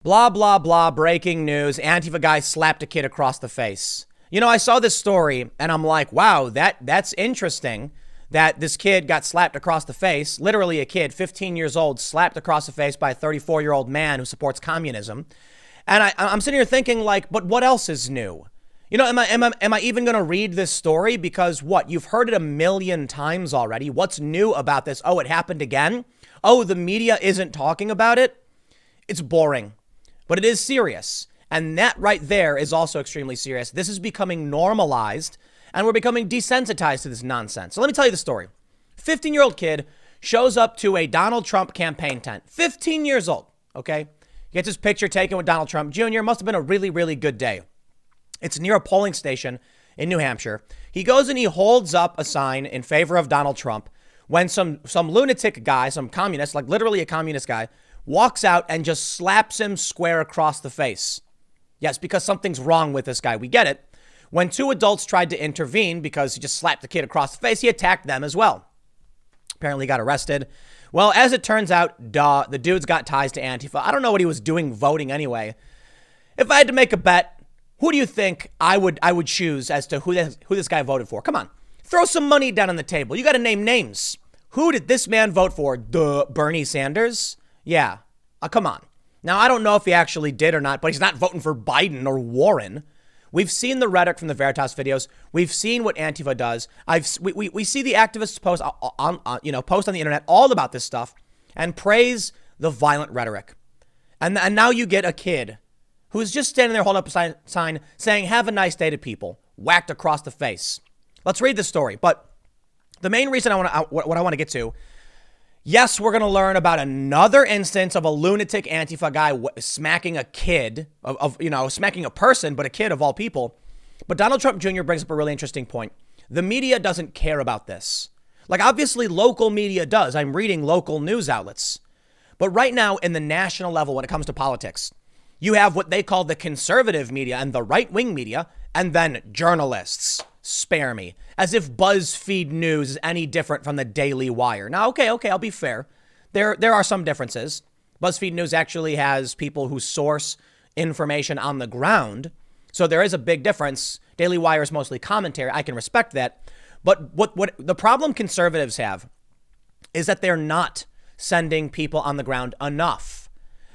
Blah, blah, blah, breaking news. Antifa guy slapped a kid across the face. You know, I saw this story and I'm like, wow, that's interesting that this kid got slapped across the face. Literally a kid, 15 years old, slapped across the face by a 34-year-old man who supports communism. And I'm sitting here thinking like, but what else is new? You know, am I even going to read this story? Because what? You've heard it a million times already. What's new about this? Oh, it happened again. Oh, the media isn't talking about it. It's boring. But it is serious. And that right there is also extremely serious. This is becoming normalized and we're becoming desensitized to this nonsense. So let me tell you the story. 15-year-old kid shows up to a Donald Trump campaign tent. 15 years old, okay? Gets his picture taken with Donald Trump Jr. Must have been a really, really good day. It's near a polling station in New Hampshire. He goes and he holds up a sign in favor of Donald Trump when some lunatic guy, some communist, like literally a communist guy, walks out and just slaps him square across the face. Yes, because something's wrong with this guy. We get it. When two adults tried to intervene because he just slapped the kid across the face, he attacked them as well. Apparently got arrested. Well, as it turns out, the dude's got ties to Antifa. I don't know what he was doing voting anyway. If I had to make a bet, who do you think I would choose as to who this guy voted for? Come on. Throw some money down on the table. You got to name names. Who did this man vote for? Bernie Sanders? Yeah, come on. Now, I don't know if he actually did or not, but he's not voting for Biden or Warren. We've seen the rhetoric from the Veritas videos. We've seen what Antifa does. We see the activists post on the internet all about this stuff and praise the violent rhetoric. And now you get a kid who's just standing there holding up a sign saying, "Have a nice day" to people, whacked across the face. Let's read the story. But the main reason what I want to get to. Yes, we're going to learn about another instance of a lunatic Antifa guy smacking a kid, smacking a person, but a kid of all people. But Donald Trump Jr. brings up a really interesting point. The media doesn't care about this. Like, obviously, local media does. I'm reading local news outlets. But right now, in the national level, when it comes to politics, you have what they call the conservative media and the right-wing media, and then journalists. Spare me. As if BuzzFeed News is any different from the Daily Wire. Now, okay, I'll be fair. There are some differences. BuzzFeed News actually has people who source information on the ground. So there is a big difference. Daily Wire is mostly commentary. I can respect that. But what the problem conservatives have is that they're not sending people on the ground enough.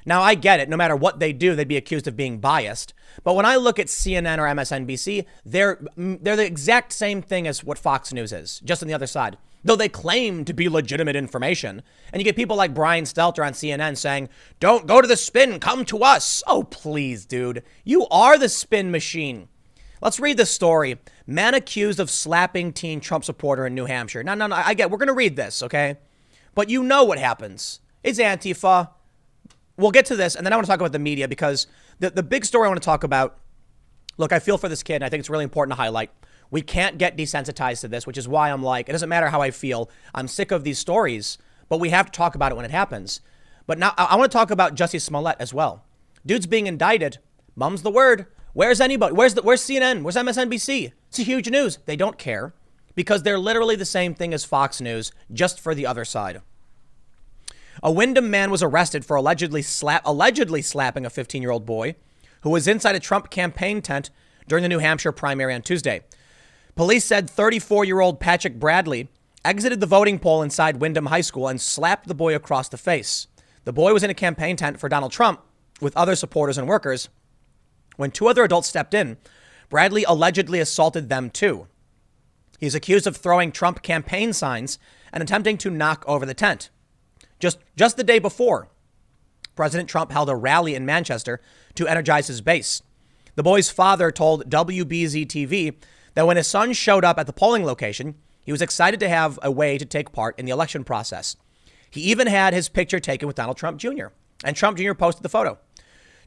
Now, I get it. No matter what they do, they'd be accused of being biased. But when I look at CNN or MSNBC, they're the exact same thing as what Fox News is, just on the other side. Though they claim to be legitimate information. And you get people like Brian Stelter on CNN saying, "Don't go to the spin, come to us." Oh, please, dude. You are the spin machine. Let's read the story. Man accused of slapping teen Trump supporter in New Hampshire. No, I get it. We're going to read this, okay? But you know what happens. It's Antifa. We'll get to this, and then I want to talk about the media because the big story I want to talk about, look, I feel for this kid, and I think it's really important to highlight. We can't get desensitized to this, which is why I'm like, it doesn't matter how I feel. I'm sick of these stories, but we have to talk about it when it happens. But now I want to talk about Jussie Smollett as well. Dude's being indicted. Mum's the word. Where's anybody? Where's CNN? Where's MSNBC? It's huge news. They don't care because they're literally the same thing as Fox News, just for the other side. A Wyndham man was arrested for allegedly slapping a 15-year-old boy who was inside a Trump campaign tent during the New Hampshire primary on Tuesday. Police said 34-year-old Patrick Bradley exited the voting poll inside Wyndham High School and slapped the boy across the face. The boy was in a campaign tent for Donald Trump with other supporters and workers. When two other adults stepped in, Bradley allegedly assaulted them too. He's accused of throwing Trump campaign signs and attempting to knock over the tent. Just the day before, President Trump held a rally in Manchester to energize his base. The boy's father told WBZ-TV that when his son showed up at the polling location, he was excited to have a way to take part in the election process. He even had his picture taken with Donald Trump Jr., and Trump Jr. posted the photo.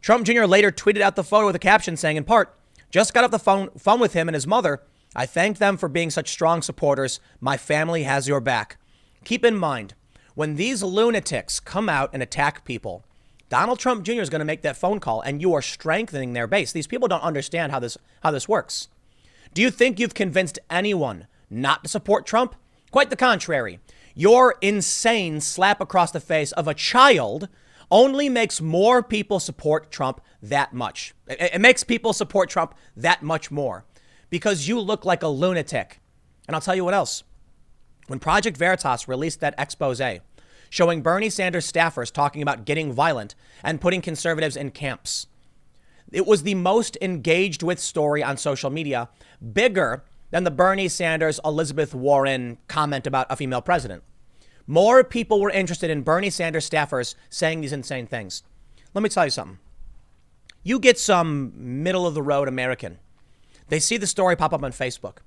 Trump Jr. later tweeted out the photo with a caption saying, in part, "Just got off the phone with him and his mother. I thanked them for being such strong supporters. My family has your back." Keep in mind, when these lunatics come out and attack people, Donald Trump Jr. is going to make that phone call and you are strengthening their base. These people don't understand how this works. Do you think you've convinced anyone not to support Trump? Quite the contrary. Your insane slap across the face of a child only makes more people support Trump that much. It makes people support Trump that much more because you look like a lunatic. And I'll tell you what else. When Project Veritas released that expose showing Bernie Sanders staffers talking about getting violent and putting conservatives in camps, it was the most engaged with story on social media, bigger than the Bernie Sanders, Elizabeth Warren comment about a female president. More people were interested in Bernie Sanders staffers saying these insane things. Let me tell you something. You get some middle of the road American. They see the story pop up on Facebook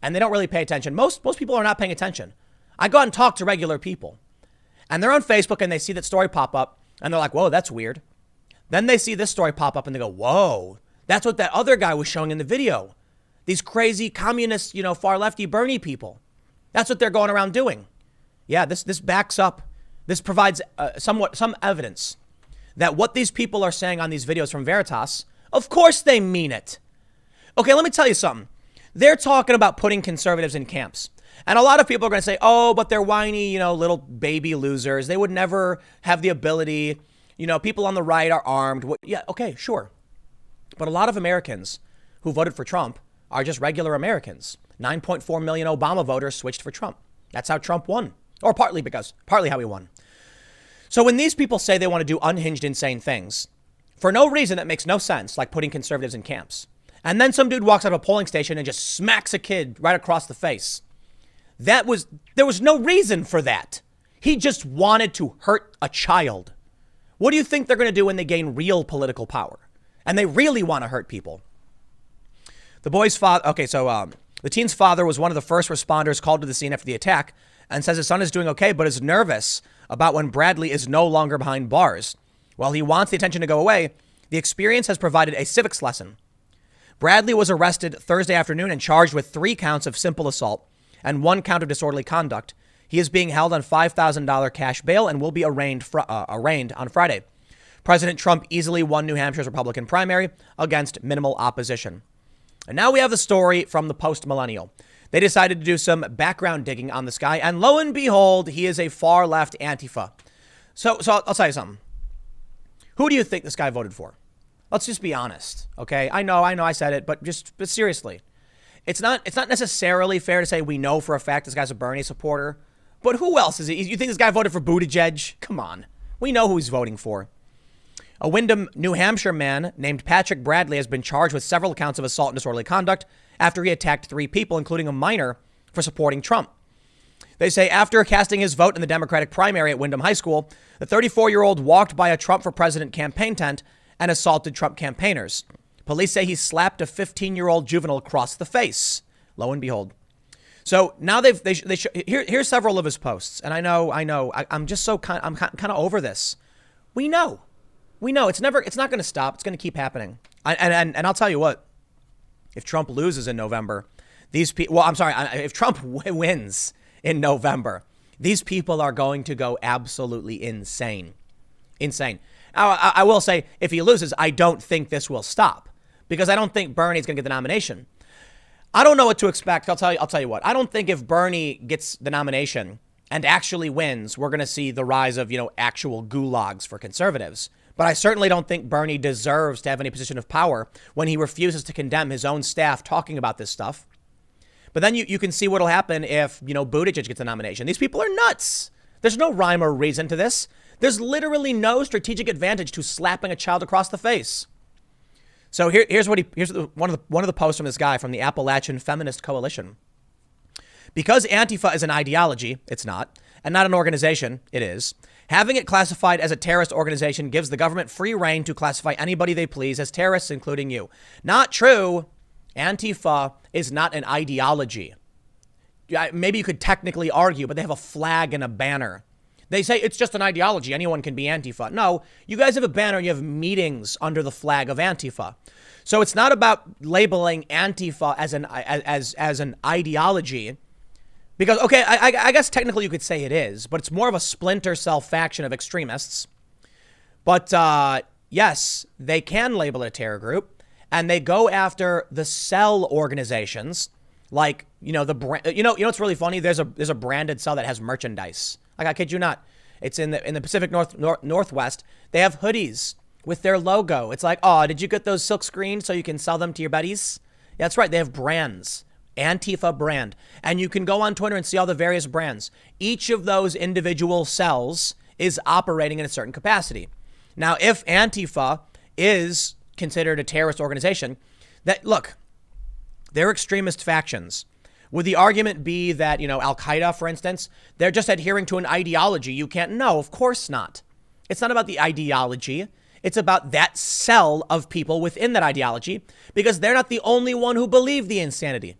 and they don't really pay attention. Most people are not paying attention. I go out and talk to regular people and they're on Facebook and they see that story pop up and they're like, whoa, that's weird. Then they see this story pop up and they go, whoa, that's what that other guy was showing in the video. These crazy communist, far lefty Bernie people. That's what they're going around doing. Yeah, this backs up. This provides some evidence that what these people are saying on these videos from Veritas, of course they mean it. Okay, let me tell you something. They're talking about putting conservatives in camps. And a lot of people are going to say, oh, but they're whiny, little baby losers. They would never have the ability. People on the right are armed. Yeah, okay, sure. But a lot of Americans who voted for Trump are just regular Americans. 9.4 million Obama voters switched for Trump. That's how Trump won, or partly how he won. So when these people say they want to do unhinged, insane things for no reason that makes no sense, like putting conservatives in camps, and then some dude walks out of a polling station and just smacks a kid right across the face, there was no reason for that. He just wanted to hurt a child. What do you think they're going to do when they gain real political power and they really want to hurt people? The boy's father. Okay, so the teen's father was one of the first responders called to the scene after the attack and says his son is doing okay, but is nervous about when Bradley is no longer behind bars. While he wants the attention to go away, the experience has provided a civics lesson. Bradley was arrested Thursday afternoon and charged with 3 counts of simple assault and 1 count of disorderly conduct. He is being held on $5,000 cash bail and will be arraigned on Friday. President Trump easily won New Hampshire's Republican primary against minimal opposition. And now we have the story from the post-millennial. They decided to do some background digging on this guy, and lo and behold, he is a far-left Antifa. So I'll tell you something. Who do you think this guy voted for? Let's just be honest, okay? I know I said it, but seriously. It's not necessarily fair to say we know for a fact this guy's a Bernie supporter, but who else is he? You think this guy voted for Buttigieg? Come on. We know who he's voting for. A Windham, New Hampshire man named Patrick Bradley has been charged with several counts of assault and disorderly conduct after he attacked 3 people, including a minor, for supporting Trump. They say after casting his vote in the Democratic primary at Windham High School, the 34-year-old walked by a Trump for President campaign tent and assaulted Trump campaigners. Police say he slapped a 15-year-old juvenile across the face. Lo and behold. So now here's several of his posts, and I'm just so I'm kind of over this. We know it's not going to stop. It's going to keep happening. And I'll tell you what, if Trump loses in November, if Trump wins in November, these people are going to go absolutely insane. I will say, if he loses, I don't think this will stop because I don't think Bernie's going to get the nomination. I don't know what to expect. I'll tell you what. I don't think if Bernie gets the nomination and actually wins, we're going to see the rise of, actual gulags for conservatives. But I certainly don't think Bernie deserves to have any position of power when he refuses to condemn his own staff talking about this stuff. But then you can see what'll happen if, Buttigieg gets the nomination. These people are nuts. There's no rhyme or reason to this. There's literally no strategic advantage to slapping a child across the face. So here's one of the posts from this guy from the Appalachian Feminist Coalition. Because Antifa is an ideology, it's not, and not an organization, it is. Having it classified as a terrorist organization gives the government free rein to classify anybody they please as terrorists, including you. Not true. Antifa is not an ideology. Maybe you could technically argue, but they have a flag and a banner. They say it's just an ideology. Anyone can be Antifa. No, you guys have a banner and you have meetings under the flag of Antifa. So it's not about labeling Antifa as an ideology. Because, okay, I guess technically you could say it is, but it's more of a splinter cell faction of extremists. But yes, they can label it a terror group, and they go after the cell organizations, like what's really funny? There's a branded cell that has merchandise. Like, I kid you not. It's in the Pacific Northwest. They have hoodies with their logo. It's like, oh, did you get those silk screened so you can sell them to your buddies? Yeah, that's right. They have brands. Antifa brand. And you can go on Twitter and see all the various brands. Each of those individual cells is operating in a certain capacity. Now, if Antifa is considered a terrorist organization, that, look, they're extremist factions. Would the argument be that, Al-Qaeda, for instance, they're just adhering to an ideology? You can't. No, of course not. It's not about the ideology. It's about that cell of people within that ideology, because they're not the only one who believe the insanity.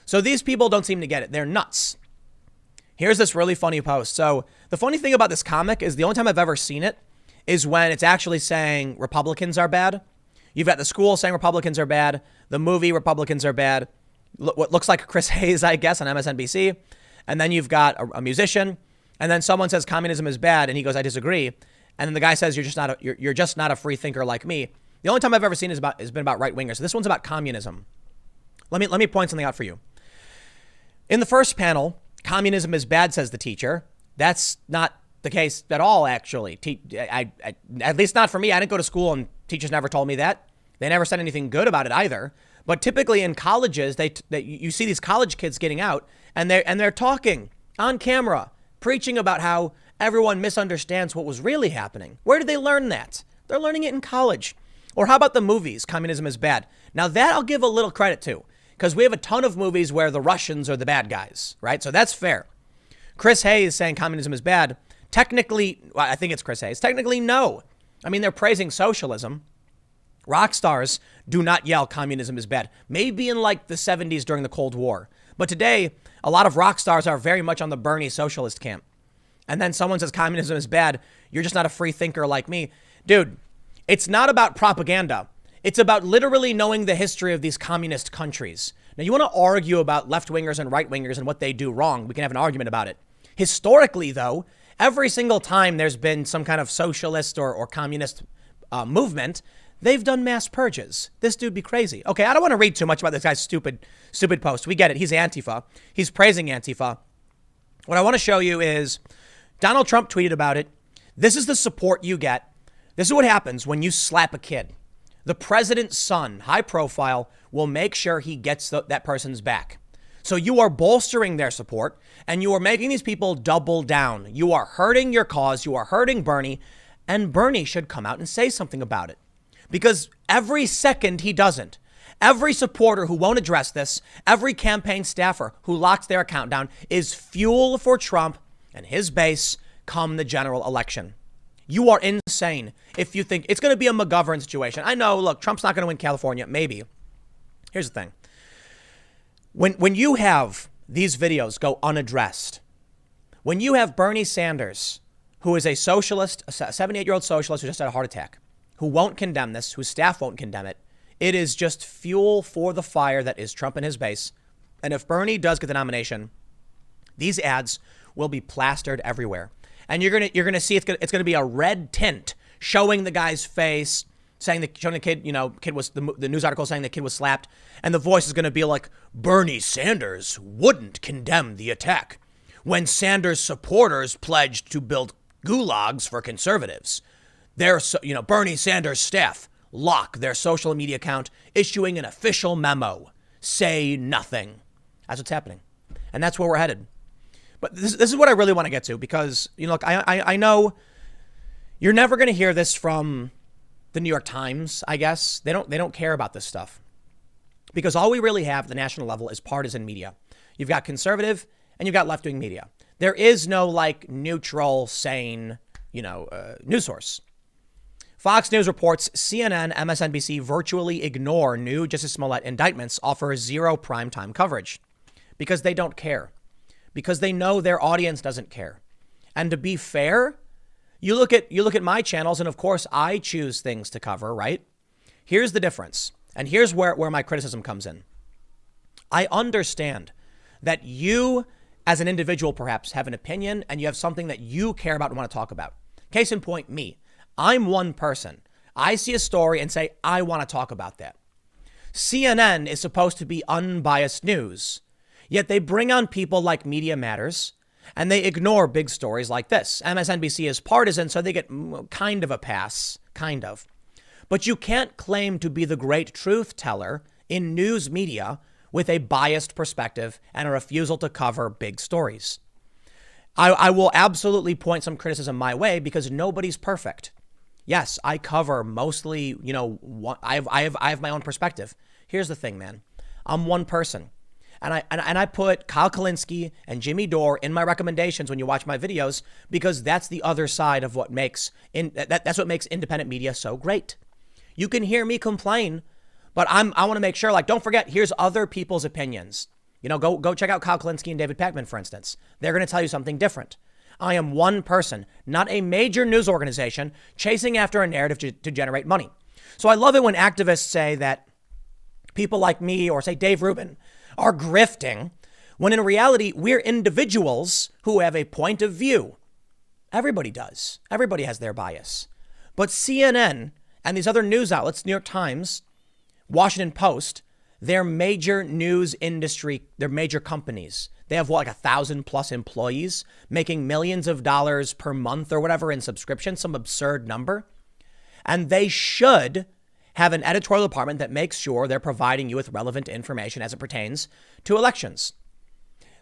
So these people don't seem to get it. They're nuts. Here's this really funny post. So the funny thing about this comic is the only time I've ever seen it is when it's actually saying Republicans are bad. You've got the school saying Republicans are bad. The movie Republicans are bad. What looks like Chris Hayes, I guess, on MSNBC. And then you've got a musician. And then someone says communism is bad. And he goes, I disagree. And then the guy says, you're just not a free thinker like me. The only time I've ever seen has been about right wingers. So this one's about communism. Let me point something out for you. In the first panel, communism is bad, says the teacher. That's not the case at all, actually. At least not for me. I didn't go to school and teachers never told me that. They never said anything good about it either. But typically in colleges, you see these college kids getting out and they're talking on camera, preaching about how everyone misunderstands what was really happening. Where did they learn that? They're learning it in college. Or how about the movies? Communism is bad. Now that I'll give a little credit to, because we have a ton of movies where the Russians are the bad guys, right? So that's fair. Chris Hayes saying communism is bad. Technically, I think it's Chris Hayes. Technically, no. I mean, they're praising socialism. Rock stars do not yell communism is bad. Maybe in like the 70s during the Cold War. But today, a lot of rock stars are very much on the Bernie socialist camp. And then someone says communism is bad. You're just not a free thinker like me. Dude, it's not about propaganda. It's about literally knowing the history of these communist countries. Now, you want to argue about left-wingers and right-wingers and what they do wrong. We can have an argument about it. Historically, though, every single time there's been some kind of socialist or communist movement, they've done mass purges. This dude be crazy. Okay, I don't want to read too much about this guy's stupid post. We get it. He's Antifa. He's praising Antifa. What I want to show you is Donald Trump tweeted about it. This is the support you get. This is what happens when you slap a kid. The president's son, high profile, will make sure he gets that person's back. So you are bolstering their support and you are making these people double down. You are hurting your cause. You are hurting Bernie, and Bernie should come out and say something about it, because every second he doesn't. Every supporter who won't address this, every campaign staffer who locks their account down is fuel for Trump and his base come the general election. You are insane if you think it's going to be a McGovern situation. I know, look, Trump's not going to win California, maybe. Here's the thing. When you have these videos go unaddressed, when you have Bernie Sanders, who is a socialist, a 78-year-old socialist who just had a heart attack, who won't condemn this, whose staff won't condemn it, it is just fuel for the fire that is Trump and his base. And if Bernie does get the nomination, these ads will be plastered everywhere. And you're gonna see it's gonna be a red tint showing the guy's face, showing the kid, kid was the news article saying the kid was slapped, and the voice is gonna be like, Bernie Sanders wouldn't condemn the attack when Sanders supporters pledged to build gulags for conservatives. Bernie Sanders staff lock their social media account, issuing an official memo. Say nothing. That's what's happening, and that's where we're headed. But this is what I really want to get to, because, look, I know you're never going to hear this from the New York Times, I guess. They don't care about this stuff, because all we really have at the national level is partisan media. You've got conservative and you've got left-wing media. There is no neutral, sane, news source. Fox News reports CNN, MSNBC virtually ignore new Justice Smollett indictments, offer zero primetime coverage because they don't care. Because they know their audience doesn't care. And to be fair, you look at my channels, and of course I choose things to cover, right? Here's the difference. And here's where my criticism comes in. I understand that you, as an individual, perhaps have an opinion and you have something that you care about and want to talk about. Case in point, me. I'm one person. I see a story and say, I want to talk about that. CNN is supposed to be unbiased news. Yet they bring on people like Media Matters And they ignore big stories like this. MSNBC is partisan, so they get kind of a pass, kind of. But you can't claim to be the great truth teller in news media with a biased perspective and a refusal to cover big stories. I will absolutely point some criticism my way because nobody's perfect. Yes, I cover mostly, I have my own perspective. Here's the thing, man. I'm one person. And I put Kyle Kalinske and Jimmy Dore in my recommendations when you watch my videos because that's the other side of what makes that's what makes independent media so great. You can hear me complain, but I want to make sure, like, don't forget, here's other people's opinions. Go check out Kyle Kalinske and David Pakman, for instance. They're going to tell you something different. I am one person, not a major news organization chasing after a narrative to generate money. So I love it when activists say that people like me or say Dave Rubin are grifting, when in reality, we're individuals who have a point of view. Everybody does. Everybody has their bias. But CNN and these other news outlets, New York Times, Washington Post, they're major news industry, they're major companies. They have like 1,000+ employees making millions of dollars per month or whatever in subscription, some absurd number. And they should have an editorial department that makes sure they're providing you with relevant information as it pertains to elections.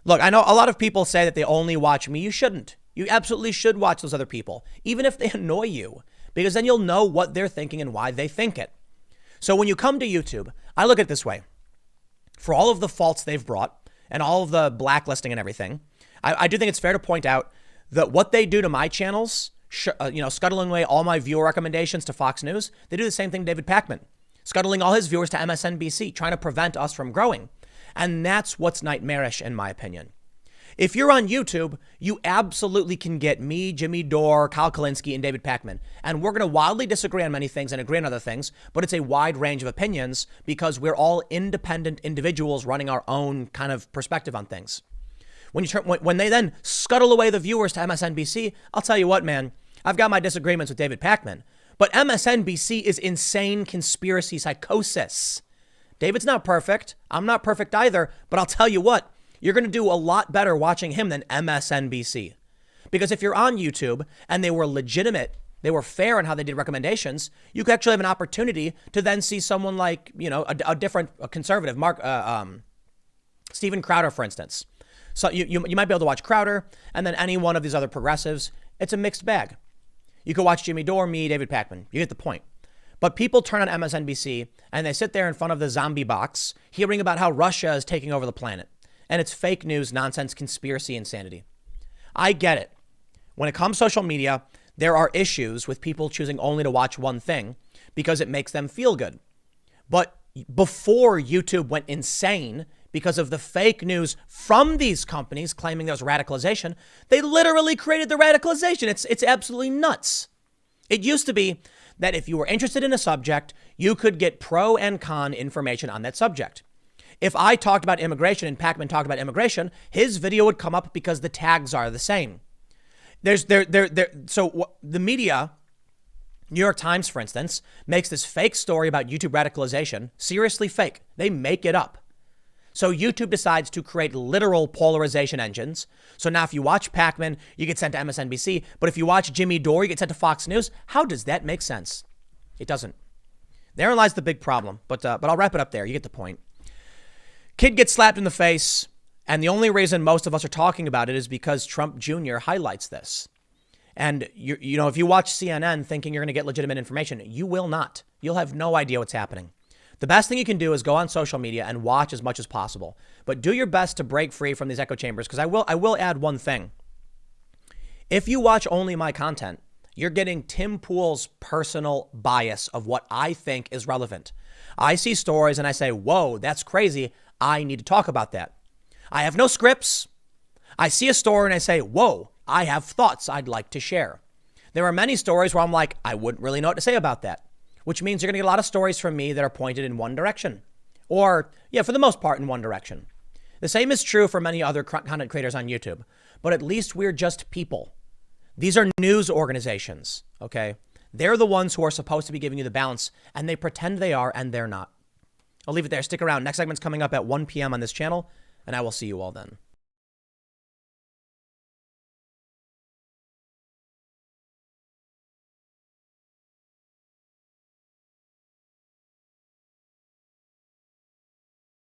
Look, I know a lot of people say that they only watch me. You shouldn't. You absolutely should watch those other people, even if they annoy you, because then you'll know what they're thinking and why they think it. So when you come to YouTube, I look at it this way. For all of the faults they've brought and all of the blacklisting and everything, I do think it's fair to point out that what they do to my channels, scuttling away all my viewer recommendations to Fox News, they do the same thing to David Pakman, scuttling all his viewers to MSNBC, trying to prevent us from growing. And that's what's nightmarish, in my opinion. If you're on YouTube, you absolutely can get me, Jimmy Dore, Kyle Kalinske, and David Pakman. And we're going to wildly disagree on many things and agree on other things, but it's a wide range of opinions because we're all independent individuals running our own kind of perspective on things. When they then scuttle away the viewers to MSNBC, I'll tell you what, man, I've got my disagreements with David Pakman, but MSNBC is insane conspiracy psychosis. David's not perfect. I'm not perfect either, but I'll tell you what, you're going to do a lot better watching him than MSNBC. Because if you're on YouTube and they were legitimate, they were fair in how they did recommendations, you could actually have an opportunity to then see someone like, a different conservative, Steven Crowder, for instance. So you might be able to watch Crowder and then any one of these other progressives. It's a mixed bag. You could watch Jimmy Dore, me, David Pakman. You get the point. But people turn on MSNBC and they sit there in front of the zombie box hearing about how Russia is taking over the planet. And it's fake news, nonsense, conspiracy, insanity. I get it. When it comes to social media, there are issues with people choosing only to watch one thing because it makes them feel good. But before YouTube went insane because of the fake news from these companies claiming there's radicalization, they literally created the radicalization. It's absolutely nuts. It used to be that if you were interested in a subject, you could get pro and con information on that subject. If I talked about immigration and Pakman talked about immigration, his video would come up because the tags are the same. So the media, New York Times, for instance, makes this fake story about YouTube radicalization, seriously fake. They make it up. So YouTube decides to create literal polarization engines. So now if you watch Pakman, you get sent to MSNBC. But if you watch Jimmy Dore, you get sent to Fox News. How does that make sense? It doesn't. Therein lies the big problem. But I'll wrap it up there. You get the point. Kid gets slapped in the face, and the only reason most of us are talking about it is because Trump Jr. highlights this. And, if you watch CNN thinking you're going to get legitimate information, you will not. You'll have no idea what's happening. The best thing you can do is go on social media and watch as much as possible. But do your best to break free from these echo chambers, because I will add one thing. If you watch only my content, you're getting Tim Pool's personal bias of what I think is relevant. I see stories and I say, whoa, that's crazy. I need to talk about that. I have no scripts. I see a story and I say, whoa, I have thoughts I'd like to share. There are many stories where I'm like, I wouldn't really know what to say about that, which means you're going to get a lot of stories from me that are pointed in one direction. Or, for the most part, in one direction. The same is true for many other content creators on YouTube, but at least we're just people. These are news organizations, okay? They're the ones who are supposed to be giving you the balance, and they pretend they are, and they're not. I'll leave it there. Stick around. Next segment's coming up at 1 p.m. on this channel, and I will see you all then.